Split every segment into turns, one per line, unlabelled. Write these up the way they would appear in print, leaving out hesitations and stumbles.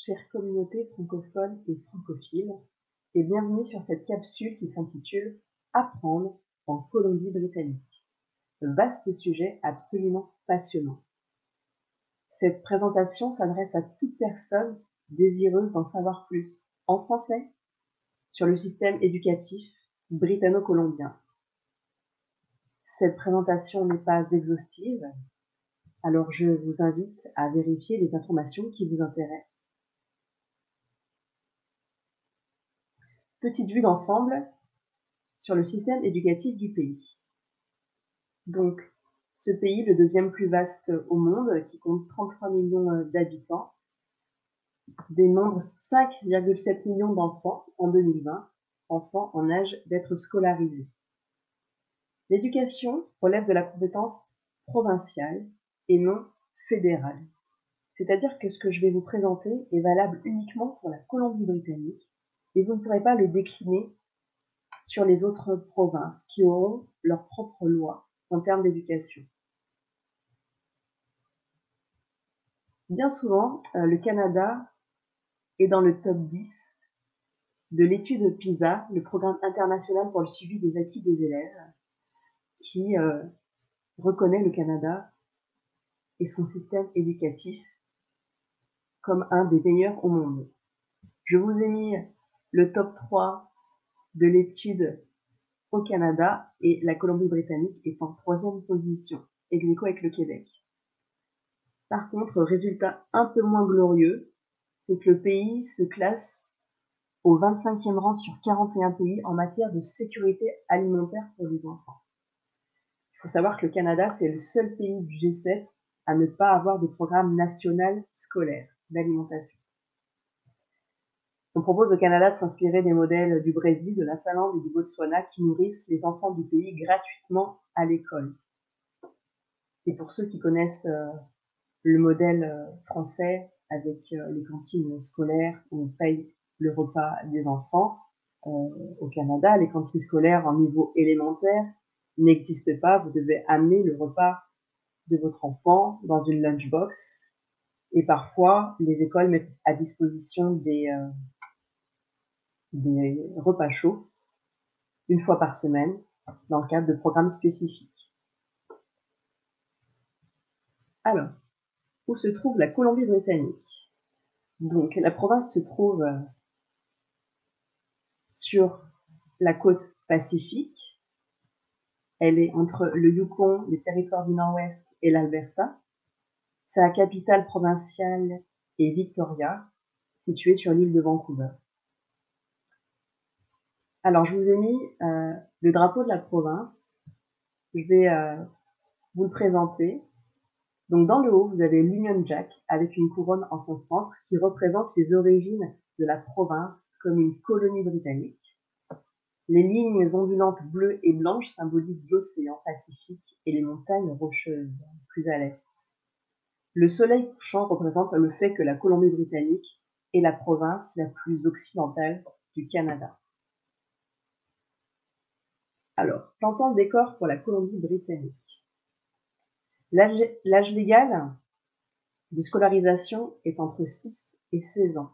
chère communauté francophone et francophile, et bienvenue sur cette capsule qui s'intitule Apprendre en Colombie-Britannique. Vaste sujet absolument passionnant. Cette présentation s'adresse à toute personne désireuse d'en savoir plus en français sur le système éducatif britanno-colombien. Cette présentation n'est pas exhaustive, alors je vous invite à vérifier les informations qui vous intéressent. Petite vue d'ensemble sur le système éducatif du pays. Donc, ce pays, le deuxième plus vaste au monde, qui compte 33 millions d'habitants, dénombre 5,7 millions d'enfants en 2020, enfants en âge d'être scolarisés. L'éducation relève de la compétence provinciale et non fédérale. C'est-à-dire que ce que je vais vous présenter est valable uniquement pour la Colombie-Britannique et vous ne pourrez pas le décliner sur les autres provinces qui auront leur propre loi en termes d'éducation. Bien souvent, le Canada est dans le top 10 de l'étude PISA, le programme international pour le suivi des acquis des élèves, qui reconnaît le Canada et son système éducatif comme un des meilleurs au monde. Je vous ai mis le top 3 de l'étude au Canada et la Colombie-Britannique est en 3e position, ex aequo avec le Québec. Par contre, résultat un peu moins glorieux, c'est que le pays se classe au 25e rang sur 41 pays en matière de sécurité alimentaire pour les enfants. Il faut savoir que le Canada, c'est le seul pays du G7 à ne pas avoir de programme national scolaire d'alimentation. On propose au Canada de s'inspirer des modèles du Brésil, de la Finlande et du Botswana qui nourrissent les enfants du pays gratuitement à l'école. Et pour ceux qui connaissent le modèle français avec les cantines scolaires où on paye le repas des enfants, au Canada, les cantines scolaires en niveau élémentaire n'existent pas. Vous devez amener le repas de votre enfant dans une lunchbox et parfois les écoles mettent à disposition des repas chauds une fois par semaine dans le cadre de programmes spécifiques. Alors, où se trouve la Colombie-Britannique? Donc, la province se trouve sur la côte pacifique. Elle est entre le Yukon, les territoires du Nord-Ouest et l'Alberta. Sa capitale provinciale est Victoria, située sur l'île de Vancouver. Alors, je vous ai mis le drapeau de la province. Je vais vous le présenter. Donc, dans le haut, vous avez l'Union Jack avec une couronne en son centre qui représente les origines de la province comme une colonie britannique. Les lignes ondulantes bleues et blanches symbolisent l'océan Pacifique et les montagnes rocheuses, plus à l'est. Le soleil couchant représente le fait que la Colombie-Britannique est la province la plus occidentale du Canada. Alors, plantons le décor pour la Colombie-Britannique. L'âge légal de scolarisation est entre 6 et 16 ans.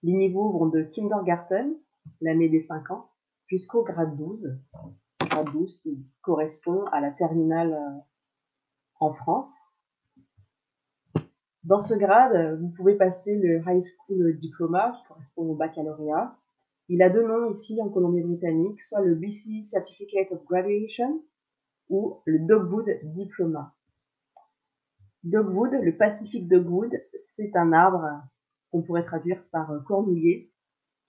Les niveaux vont de kindergarten, l'année des 5 ans, jusqu'au grade 12 qui correspond à la terminale en France. Dans ce grade, vous pouvez passer le High School Diploma, qui correspond au baccalauréat. Il a deux noms ici en Colombie-Britannique, soit le BC Certificate of Graduation ou le Dogwood Diploma. Dogwood, le Pacific Dogwood, c'est un arbre qu'on pourrait traduire par cornouiller,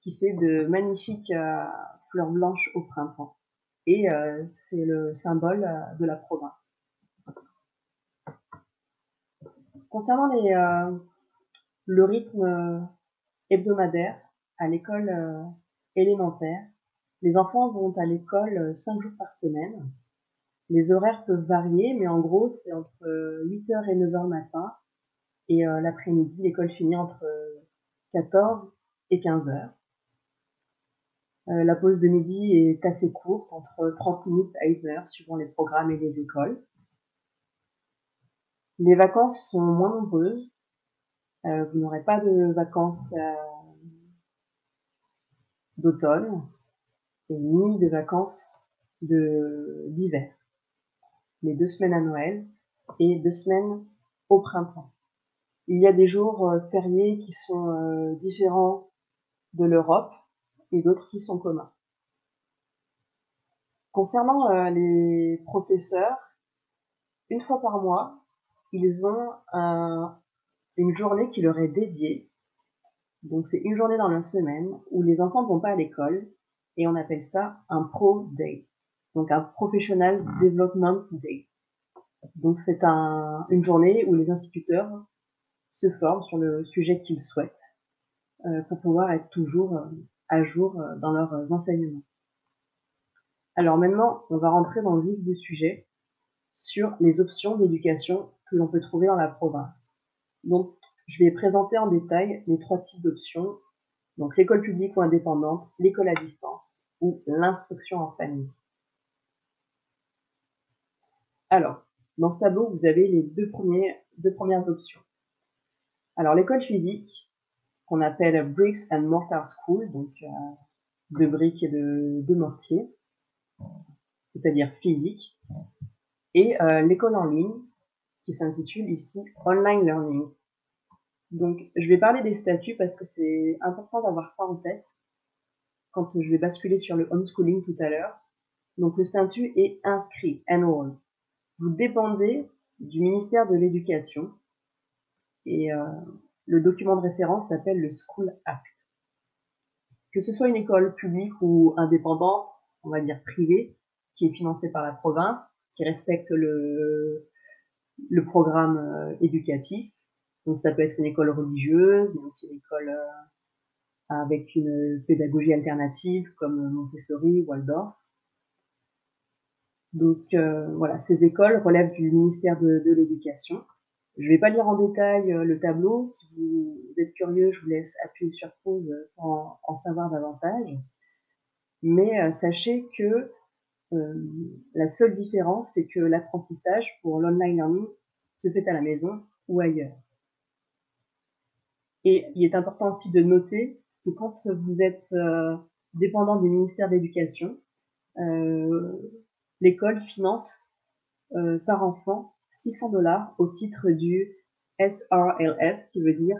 qui fait de magnifiques fleurs blanches au printemps. Et c'est le symbole de la province. Concernant le rythme hebdomadaire à l'école élémentaire, les enfants vont à l'école 5 jours par semaine. Les horaires peuvent varier, mais en gros, c'est entre 8h et 9h le matin. Et l'après-midi, l'école finit entre 14 et 15h. La pause de midi est assez courte, entre 30 minutes à 1h, suivant les programmes et les écoles. Les vacances sont moins nombreuses. Vous n'aurez pas de vacances d'automne et ni de vacances d'hiver. Les 2 semaines à Noël et 2 semaines au printemps. Il y a des jours fériés qui sont différents de l'Europe et d'autres qui sont communs. Concernant les professeurs, une fois par mois, ils ont une journée qui leur est dédiée. Donc c'est une journée dans la semaine où les enfants ne vont pas à l'école et on appelle ça un Pro Day, donc un Professional Development Day. Donc c'est une journée où les instituteurs se forment sur le sujet qu'ils souhaitent pour pouvoir être toujours à jour dans leurs enseignements. Alors maintenant, on va rentrer dans le vif du sujet sur les options d'éducation que l'on peut trouver dans la province. Donc, je vais présenter en détail les 3 types d'options, donc l'école publique ou indépendante, l'école à distance ou l'instruction en famille. Alors, dans ce tableau, vous avez les deux premières options. Alors, l'école physique, qu'on appelle Bricks and Mortar School, donc de briques et de mortier, c'est-à-dire physique, et l'école en ligne, qui s'intitule ici Online Learning. Donc, je vais parler des statuts parce que c'est important d'avoir ça en tête quand je vais basculer sur le homeschooling tout à l'heure. Donc, le statut est inscrit, enroll. Vous dépendez du ministère de l'Éducation et le document de référence s'appelle le School Act. Que ce soit une école publique ou indépendante, on va dire privée, qui est financée par la province, qui respecte le programme éducatif. Donc ça peut être une école religieuse, mais aussi une école avec une pédagogie alternative comme Montessori, Waldorf. Donc voilà, ces écoles relèvent du ministère de l'Éducation. Je ne vais pas lire en détail le tableau. Si vous êtes curieux, je vous laisse appuyer sur pause pour en savoir davantage. Mais sachez que la seule différence, c'est que l'apprentissage pour l'online learning se fait à la maison ou ailleurs. Et il est important aussi de noter que quand vous êtes dépendant du ministère de l'Éducation, l'école finance par enfant $600 au titre du SRLF, qui veut dire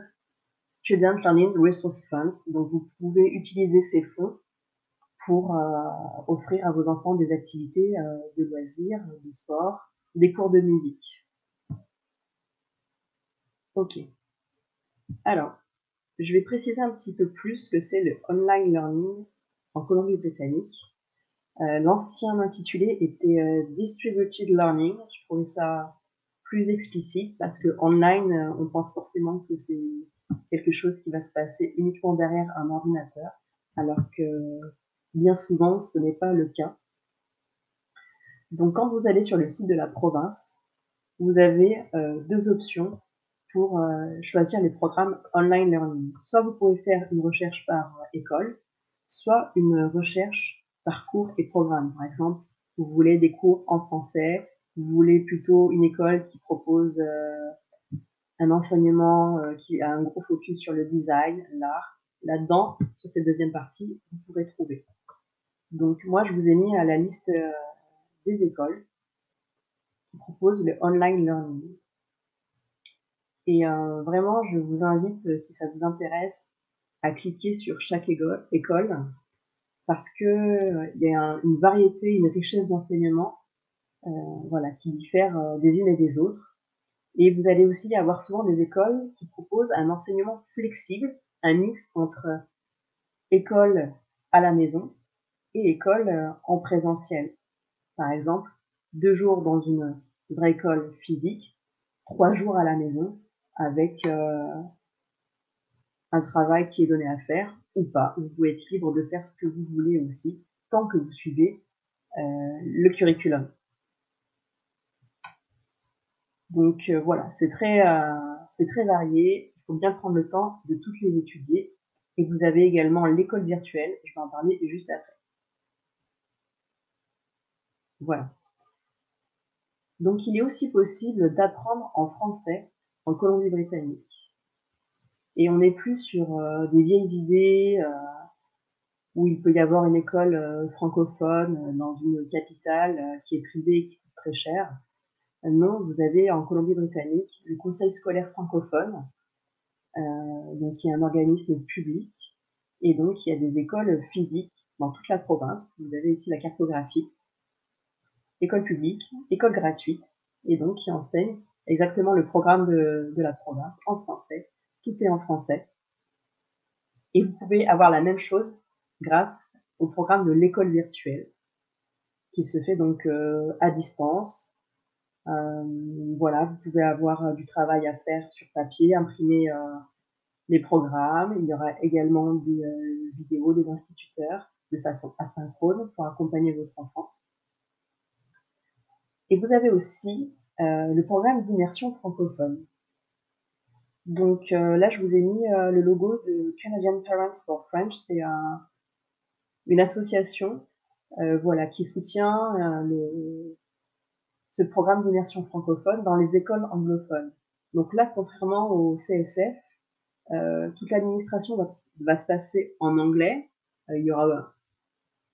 Student Learning Resource Funds. Donc vous pouvez utiliser ces fonds pour offrir à vos enfants des activités de loisirs, du sport, des cours de musique. Ok. Alors, je vais préciser un petit peu plus ce que c'est le online learning en Colombie-Britannique. L'ancien intitulé était Distributed Learning. Je trouvais ça plus explicite parce que online, on pense forcément que c'est quelque chose qui va se passer uniquement derrière un ordinateur, alors que bien souvent, ce n'est pas le cas. Donc, quand vous allez sur le site de la province, vous avez 2 options pour choisir les programmes online learning. Soit vous pouvez faire une recherche par école, soit une recherche par cours et programme. Par exemple, vous voulez des cours en français, vous voulez plutôt une école qui propose un enseignement qui a un gros focus sur le design, l'art. Là-dedans, sur cette deuxième partie, vous pourrez trouver. Donc moi, je vous ai mis à la liste des écoles qui proposent le online learning. Et vraiment, je vous invite, si ça vous intéresse, à cliquer sur chaque école parce que il y a une variété, une richesse d'enseignement voilà, qui diffèrent des unes et des autres. Et vous allez aussi avoir souvent des écoles qui proposent un enseignement flexible, un mix entre école à la maison et école en présentiel. Par exemple, 2 jours dans une vraie école physique, 3 jours à la maison avec un travail qui est donné à faire ou pas. Vous pouvez être libre de faire ce que vous voulez aussi, tant que vous suivez le curriculum. Donc voilà, c'est très varié. Il faut bien prendre le temps de toutes les étudier. Et vous avez également l'école virtuelle. Je vais en parler juste après. Voilà. Donc il est aussi possible d'apprendre en français en Colombie-Britannique. Et on n'est plus sur des vieilles idées où il peut y avoir une école francophone dans une capitale qui est privée et qui coûte très cher. Non, vous avez en Colombie-Britannique le Conseil scolaire francophone, donc qui est un organisme public, et donc il y a des écoles physiques dans toute la province. Vous avez ici la cartographie. École publique, école gratuite, et donc qui enseigne exactement le programme de la province en français. Tout est en français. Et vous pouvez avoir la même chose grâce au programme de l'école virtuelle, qui se fait donc à distance. Voilà, vous pouvez avoir du travail à faire sur papier, imprimer les programmes. Il y aura également des vidéos des instituteurs de façon asynchrone pour accompagner votre enfant. Et vous avez aussi le programme d'immersion francophone. Donc là, je vous ai mis le logo de Canadian Parents for French. C'est une association voilà, qui soutient ce programme d'immersion francophone dans les écoles anglophones. Donc là, contrairement au CSF, toute l'administration va se passer en anglais. Il y aura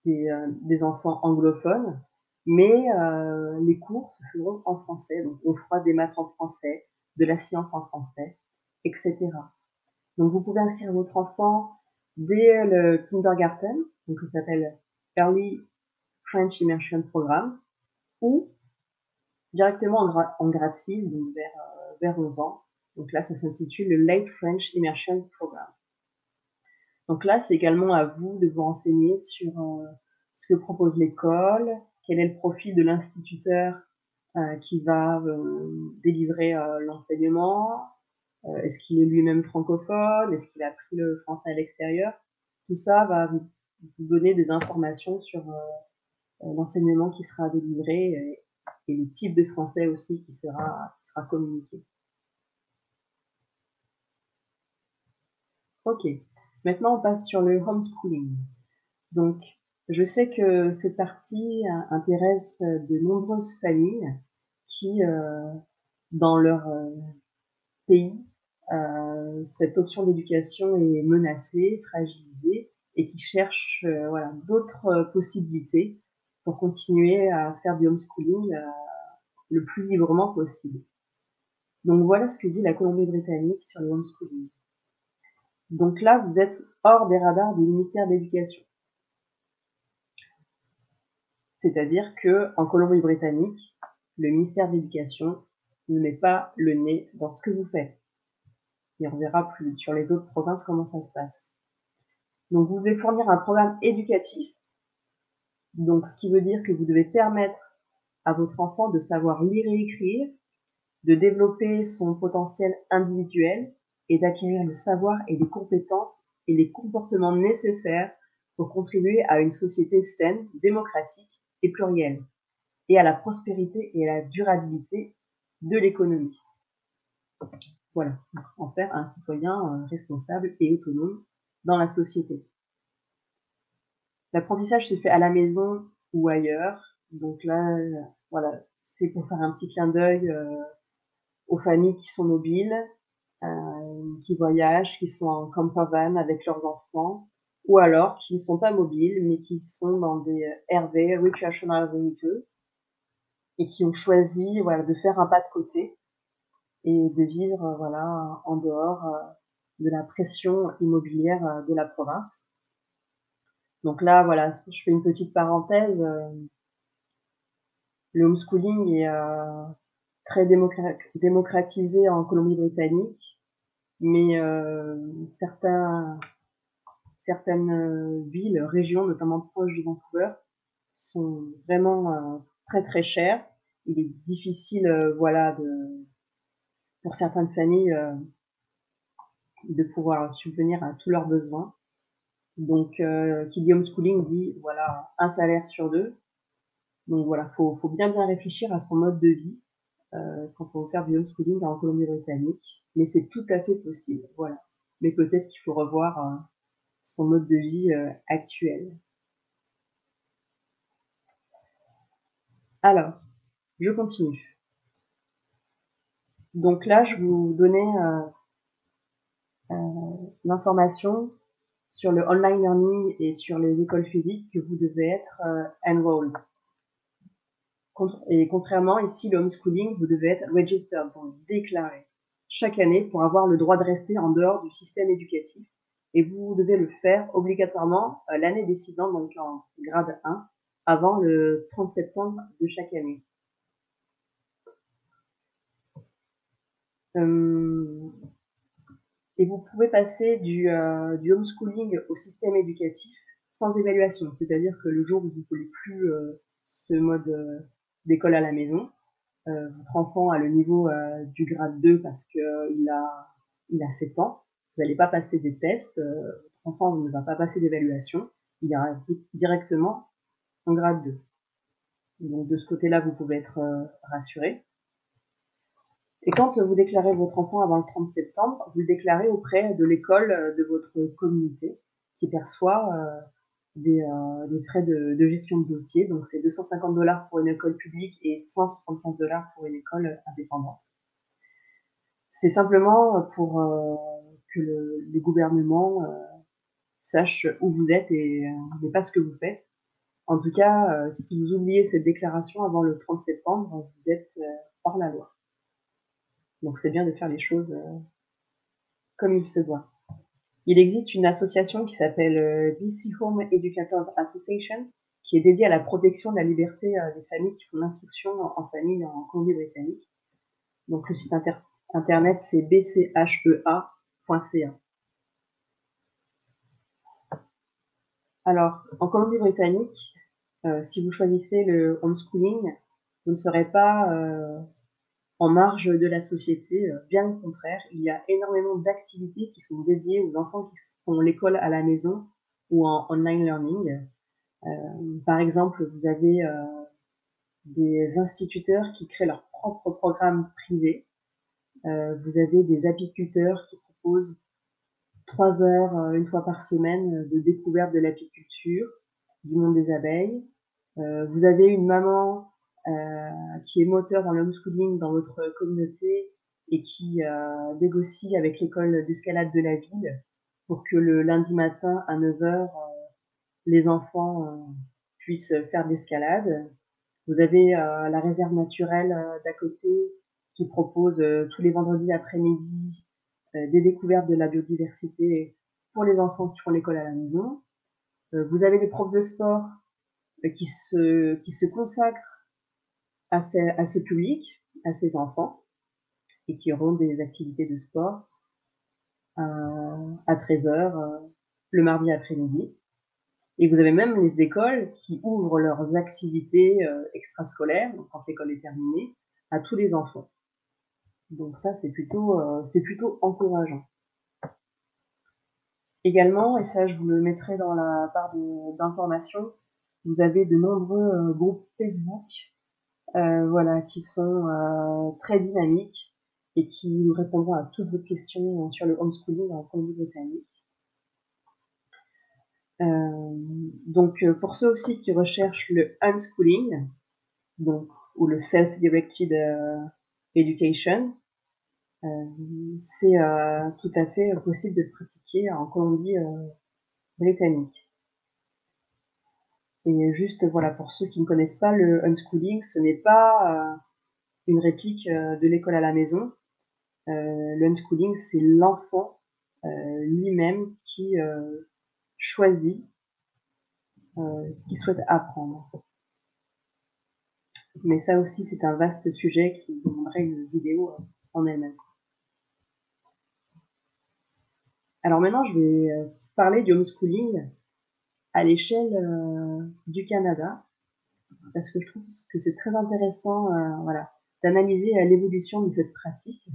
des enfants anglophones, mais les cours se feront en français. Donc on fera des maths en français, de la science en français, etc. Donc vous pouvez inscrire votre enfant dès le kindergarten, donc ça s'appelle Early French Immersion Programme, ou directement en grade 6, donc vers 11 ans. Donc là, ça s'intitule le Late French Immersion Programme. Donc là, c'est également à vous de vous renseigner sur ce que propose l'école, quel est le profil de l'instituteur qui va délivrer l'enseignement, est-ce qu'il est lui-même francophone, est-ce qu'il a appris le français à l'extérieur. Tout ça va vous donner des informations sur l'enseignement qui sera délivré et le type de français aussi qui sera communiqué. Ok, maintenant on passe sur le homeschooling. Donc, je sais que cette partie intéresse de nombreuses familles qui, dans leur pays, cette option d'éducation est menacée, fragilisée, et qui cherchent voilà, d'autres possibilités pour continuer à faire du homeschooling le plus librement possible. Donc voilà ce que dit la Colombie-Britannique sur le homeschooling. Donc là, vous êtes hors des radars du ministère de l'Éducation. C'est-à-dire que en Colombie-Britannique, le ministère de l'Éducation ne met pas le nez dans ce que vous faites. Et on verra plus sur les autres provinces comment ça se passe. Donc vous devez fournir un programme éducatif, donc ce qui veut dire que vous devez permettre à votre enfant de savoir lire et écrire, de développer son potentiel individuel et d'acquérir le savoir et les compétences et les comportements nécessaires pour contribuer à une société saine, démocratique et plurielle, et à la prospérité et à la durabilité de l'économie. Voilà, en faire un citoyen responsable et autonome dans la société. L'apprentissage se fait à la maison ou ailleurs. Donc là, voilà, c'est pour faire un petit clin d'œil aux familles qui sont mobiles, qui voyagent, qui sont en campervan avec leurs enfants, ou alors qui ne sont pas mobiles, mais qui sont dans des RV, Recreational Vehicles, et qui ont choisi voilà, de faire un pas de côté et de vivre voilà, en dehors de la pression immobilière de la province. Donc là, voilà, je fais une petite parenthèse. Le homeschooling est très démocratisé en Colombie-Britannique, mais certaines villes, régions, notamment proches de Vancouver, sont vraiment très très chères. Il est difficile, voilà, pour certaines familles de pouvoir subvenir à tous leurs besoins. Donc, qui dit homeschooling dit voilà un salaire sur deux. Donc voilà, faut bien réfléchir à son mode de vie quand on veut faire du homeschooling en Colombie-Britannique. Mais c'est tout à fait possible, voilà. Mais peut-être qu'il faut revoir son mode de vie actuel. Alors, je continue. Donc là, je vous donnais l'information sur le online learning et sur les écoles physiques que vous devez être enrolled. Et contrairement, ici, le homeschooling, vous devez être registered, donc déclaré, chaque année pour avoir le droit de rester en dehors du système éducatif. Et vous devez le faire obligatoirement l'année des 6 ans, donc en grade 1, avant le 30 septembre de chaque année. Et vous pouvez passer du homeschooling au système éducatif sans évaluation. C'est-à-dire que le jour où vous ne voulez plus ce mode d'école à la maison, votre enfant a le niveau du grade 2 parce qu'il a 7 ans, vous n'allez pas passer des tests, votre enfant ne va pas passer d'évaluation, il ira directement en grade 2. Donc de ce côté-là, vous pouvez être rassuré. Et quand vous déclarez votre enfant avant le 30 septembre, vous le déclarez auprès de l'école de votre communauté qui perçoit des frais de gestion de dossier. Donc c'est 250 $ pour une école publique et 175 $ pour une école indépendante. C'est simplement pour que les gouvernements sachent où vous êtes et pas ce que vous faites. En tout cas, si vous oubliez cette déclaration avant le 30 septembre, vous êtes hors la loi. Donc c'est bien de faire les choses comme il se doit. Il existe une association qui s'appelle BC Home Educators Association, qui est dédiée à la protection de la liberté des familles qui font l'instruction en famille en Colombie-Britannique. Donc le site internet c'est bchea.ca. Alors en Colombie-Britannique, si vous choisissez le homeschooling, vous ne serez pas en marge de la société, bien au contraire, il y a énormément d'activités qui sont dédiées aux enfants qui font l'école à la maison ou en online learning. Par exemple, vous avez des instituteurs qui créent leur propre programme privé. Vous avez des apiculteurs qui proposent 3 heures une fois par semaine de découverte de l'apiculture, du monde des abeilles. Vous avez une maman qui est moteur dans le homeschooling dans votre communauté et qui négocie avec l'école d'escalade de la ville pour que le lundi matin à 9 heures, les enfants puissent faire de l'escalade. Vous avez la réserve naturelle d'à côté qui propose tous les vendredis après-midi des découvertes de la biodiversité pour les enfants qui font l'école à la maison. Vous avez des profs de sport qui se consacrent à ce public, à ces enfants, et qui auront des activités de sport à 13 heures le mardi après-midi. Et vous avez même les écoles qui ouvrent leurs activités extrascolaires, donc quand l'école est terminée, à tous les enfants. Donc ça, c'est plutôt encourageant. Également, et ça je vous le mettrai dans la barre d'informations, vous avez de nombreux groupes Facebook voilà, qui sont très dynamiques et qui répondront à toutes vos questions sur le homeschooling en Colombie-Britannique. Donc pour ceux aussi qui recherchent le unschooling, donc, ou le self-directed education, c'est tout à fait possible de pratiquer en Colombie-Britannique. Et juste voilà, pour ceux qui ne connaissent pas le unschooling, ce n'est pas une réplique de l'école à la maison. Le unschooling, c'est l'enfant lui-même qui choisit ce qu'il souhaite apprendre. Mais ça aussi, c'est un vaste sujet qui demanderait une vidéo en elle-même. Alors maintenant, je vais parler du homeschooling à l'échelle du Canada, parce que je trouve que c'est très intéressant voilà, d'analyser l'évolution de cette pratique.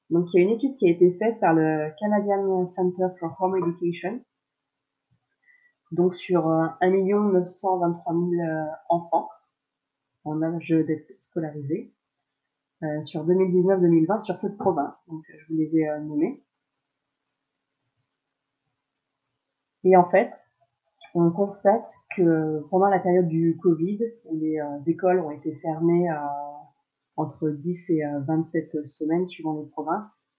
Donc, il y a une étude qui a été faite par le Canadian Center for Home Education, donc sur 1 923 000 enfants en âge d'être scolarisés, sur 2019-2020 sur cette province. Donc, je vous les ai nommés. Et en fait, on constate que pendant la période du Covid, où les écoles ont été fermées entre 10 et 27 semaines suivant les provinces,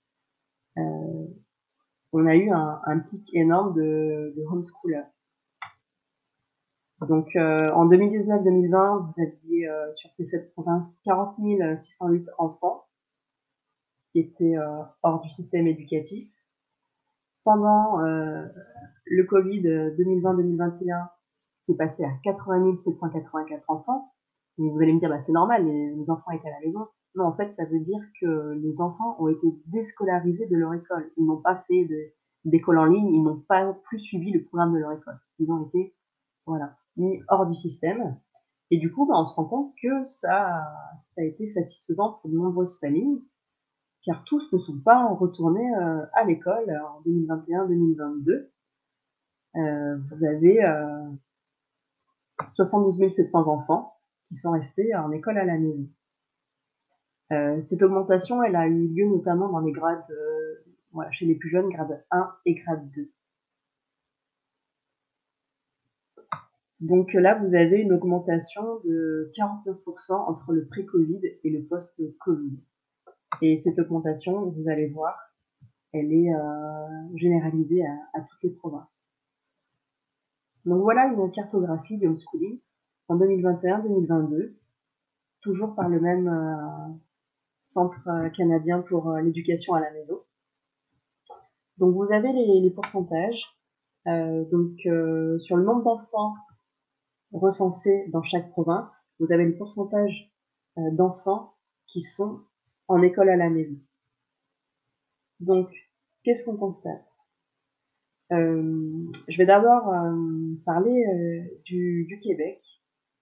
on a eu un pic énorme de homeschoolers. Donc en 2019-2020, vous aviez sur ces 7 provinces 40 608 enfants qui étaient hors du système éducatif. Pendant le Covid 2020-2021, c'est passé à 80 784 enfants. Et vous allez me dire, bah, c'est normal, les enfants étaient à la maison. Non, en fait, ça veut dire que les enfants ont été déscolarisés de leur école. Ils n'ont pas fait d'école en ligne, ils n'ont pas plus suivi le programme de leur école. Ils ont été, voilà, mis hors du système. Et du coup, bah, on se rend compte que ça a été satisfaisant pour de nombreuses familles, car tous ne sont pas retournés à l'école en 2021-2022. Vous avez 72 700 enfants qui sont restés en école à la maison. Cette augmentation, elle a eu lieu notamment dans les grades, voilà, chez les plus jeunes, grade 1 et grade 2. Donc là, vous avez une augmentation de 49% entre le pré-Covid et le post-Covid. Et cette augmentation, vous allez voir, elle est généralisée à toutes les provinces. Donc voilà une cartographie du homeschooling en 2021-2022, toujours par le même Centre canadien pour l'éducation à la maison. Donc vous avez les pourcentages. Sur le nombre d'enfants recensés dans chaque province, vous avez le pourcentage d'enfants qui sont en école à la maison. Donc, qu'est-ce qu'on constate? Je vais d'abord parler du Québec,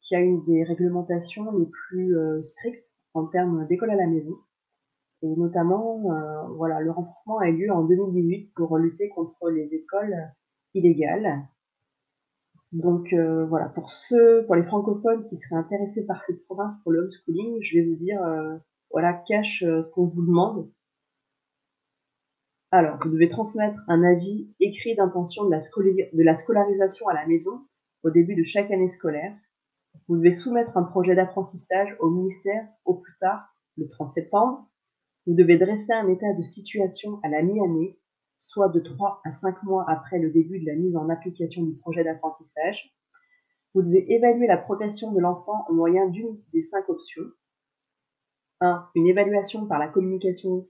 qui a une des réglementations les plus strictes en termes d'école à la maison. Et notamment, voilà, le renforcement a eu lieu en 2018 pour lutter contre les écoles illégales. Donc voilà, pour les francophones qui seraient intéressés par cette province pour le homeschooling, je vais vous dire, voilà, cache ce qu'on vous demande. Alors, vous devez transmettre un avis écrit d'intention de la scolarisation à la maison au début de chaque année scolaire. Vous devez soumettre un projet d'apprentissage au ministère au plus tard le 30 septembre. Vous devez dresser un état de situation à la mi-année, soit de 3 à 5 mois après le début de la mise en application du projet d'apprentissage. Vous devez évaluer la progression de l'enfant au moyen d'une des 5 options. 1. Une évaluation par la commission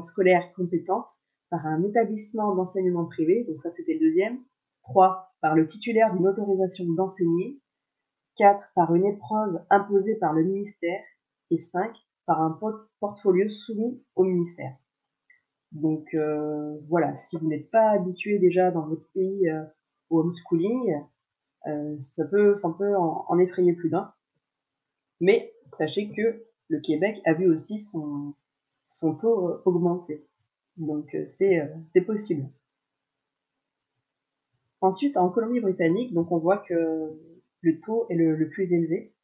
scolaire compétente par un établissement d'enseignement privé, donc ça c'était le deuxième. 3. Par le titulaire d'une autorisation d'enseigner. 4. Par une épreuve imposée par le ministère. Et 5. Par un portfolio soumis au ministère. Donc voilà, si vous n'êtes pas habitué déjà dans votre pays au homeschooling, ça peut en effrayer plus d'un. Mais sachez que le Québec a vu aussi son taux augmenter. Donc c'est possible. Ensuite, en Colombie-Britannique, donc on voit que le taux est le plus élevé.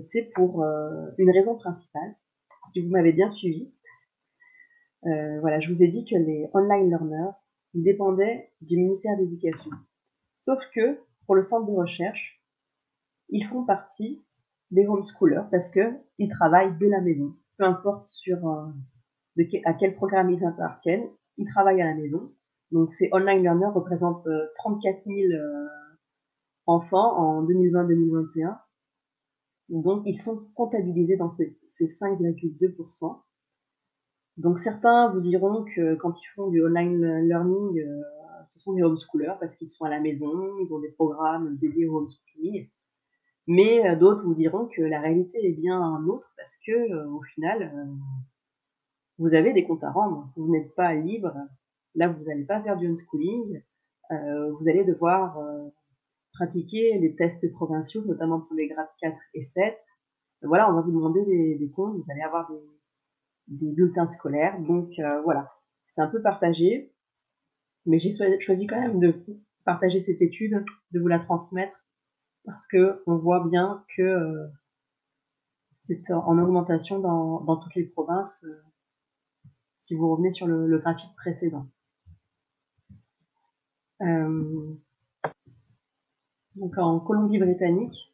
C'est pour une raison principale. Si vous m'avez bien suivi, voilà, je vous ai dit que les online learners, ils dépendaient du ministère de l'Éducation. Sauf que, pour le centre de recherche, ils font partie des homeschoolers parce qu'ils travaillent de la maison. Peu importe à quel programme ils appartiennent, ils travaillent à la maison. Donc ces online learners représentent 34 000 enfants en 2020-2021. Donc ils sont comptabilisés dans ces 5,2%. Donc certains vous diront que quand ils font du online learning, ce sont des homeschoolers parce qu'ils sont à la maison, ils ont des programmes dédiés au homeschooling. Mais d'autres vous diront que la réalité est bien autre parce que au final, vous avez des comptes à rendre. Vous n'êtes pas libre. Là, vous n'allez pas faire du homeschooling. Vous allez devoir pratiquer les tests provinciaux, notamment pour les grades 4 et 7. Voilà, on va vous demander des comptes. Vous allez avoir des bulletins scolaires. Donc voilà, c'est un peu partagé. Mais j'ai choisi quand même de partager cette étude, de vous la transmettre, parce que on voit bien que c'est en augmentation dans toutes les provinces, si vous revenez sur le graphique précédent. Donc en Colombie-Britannique,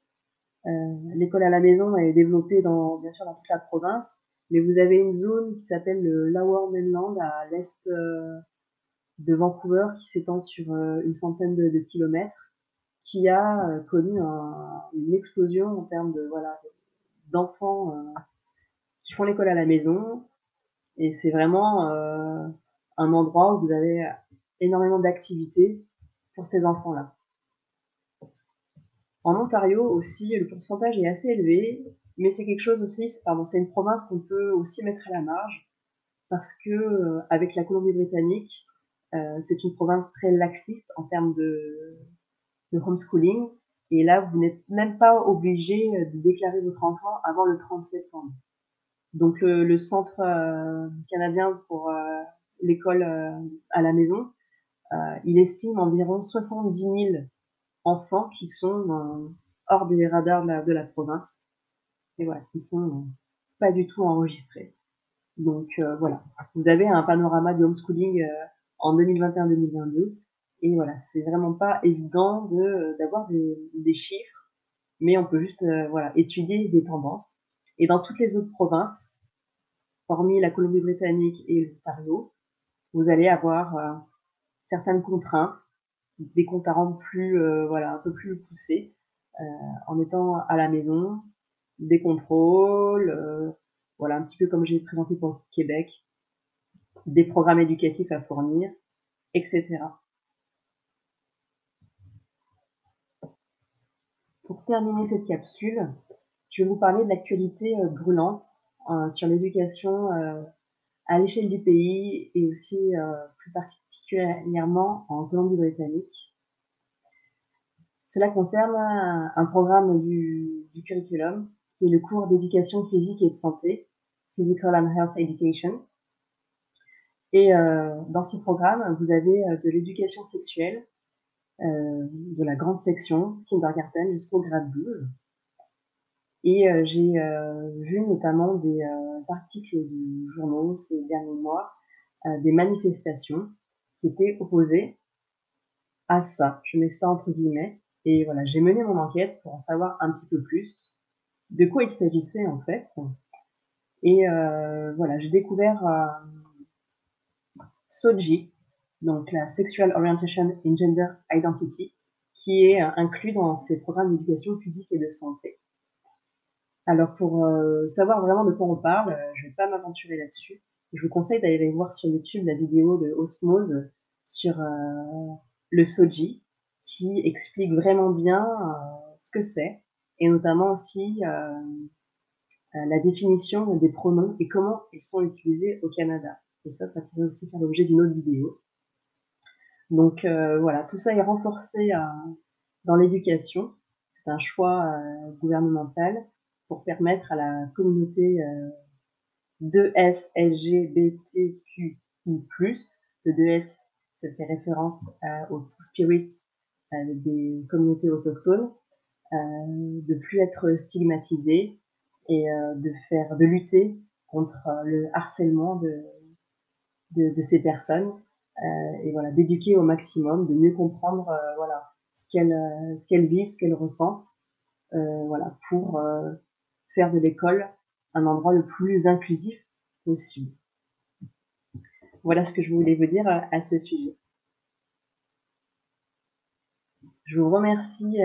l'école à la maison est développée bien sûr dans toute la province, mais vous avez une zone qui s'appelle le Lower Mainland à l'est de Vancouver, qui s'étend sur une centaine de kilomètres, qui a connu une explosion en termes de d'enfants qui font l'école à la maison. Et c'est vraiment un endroit où vous avez énormément d'activités pour ces enfants-là. En Ontario aussi, le pourcentage est assez élevé, mais c'est quelque chose aussi, c'est une province qu'on peut aussi mettre à la marge, parce que avec la Colombie-Britannique, c'est une province très laxiste en termes de homeschooling, et là, vous n'êtes même pas obligé de déclarer votre enfant avant le 30 septembre. Donc le Centre canadien pour l'école à la maison, il estime environ 70 000 enfants qui sont hors des radars de la province. Et voilà, qui sont pas du tout enregistrés. Donc voilà, vous avez un panorama du homeschooling en 2021-2022. Et voilà, c'est vraiment pas évident d'avoir des chiffres, mais on peut juste étudier des tendances. Et dans toutes les autres provinces, hormis la Colombie-Britannique et l'Ontario, vous allez avoir certaines contraintes, des comptes à rendre un peu plus poussés, en étant à la maison, des contrôles, un petit peu comme j'ai présenté pour le Québec, des programmes éducatifs à fournir, etc. Pour terminer cette capsule, je vais vous parler de l'actualité brûlante sur l'éducation à l'échelle du pays et aussi plus particulièrement en Colombie-Britannique. Cela concerne un programme du curriculum qui est le cours d'éducation physique et de santé, Physical and Health Education. Et dans ce programme, vous avez de l'éducation sexuelle, de la grande section, kindergarten jusqu'au grade 12. Et j'ai vu notamment des articles de journaux ces derniers mois, des manifestations qui étaient opposées à ça. Je mets ça entre guillemets. Et voilà, j'ai mené mon enquête pour en savoir un petit peu plus de quoi il s'agissait en fait. Et j'ai découvert SOGI, donc la Sexual Orientation and Gender Identity, qui est inclus dans ces programmes d'éducation physique et de santé. Alors pour savoir vraiment de quoi on parle, je vais pas m'aventurer là-dessus. Je vous conseille d'aller voir sur YouTube la vidéo de Osmose sur le SOGI, qui explique vraiment bien ce que c'est, et notamment aussi la définition des pronoms et comment ils sont utilisés au Canada. Et ça pourrait aussi faire l'objet d'une autre vidéo. Donc tout ça est renforcé dans l'éducation. C'est un choix gouvernemental pour permettre à la communauté 2S LGBTQI+, le 2S, ça fait référence aux Two-Spirits des communautés autochtones, de plus être stigmatisés et de lutter contre le harcèlement de ces personnes, et d'éduquer au maximum, de mieux comprendre ce qu'elles vivent, ce qu'elles ressentent, pour faire de l'école un endroit le plus inclusif possible. Voilà ce que je voulais vous dire à ce sujet. Je vous remercie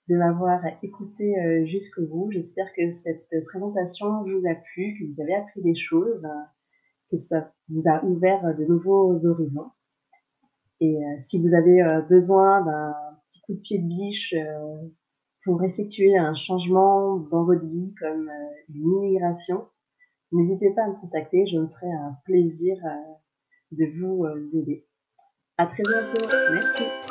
de m'avoir écouté jusqu'au bout. J'espère que cette présentation vous a plu, que vous avez appris des choses, que ça vous a ouvert de nouveaux horizons. Et si vous avez besoin d'un petit coup de pied de biche pour effectuer un changement dans votre vie, comme une immigration, n'hésitez pas à me contacter, je me ferai un plaisir de vous aider. À très bientôt, merci.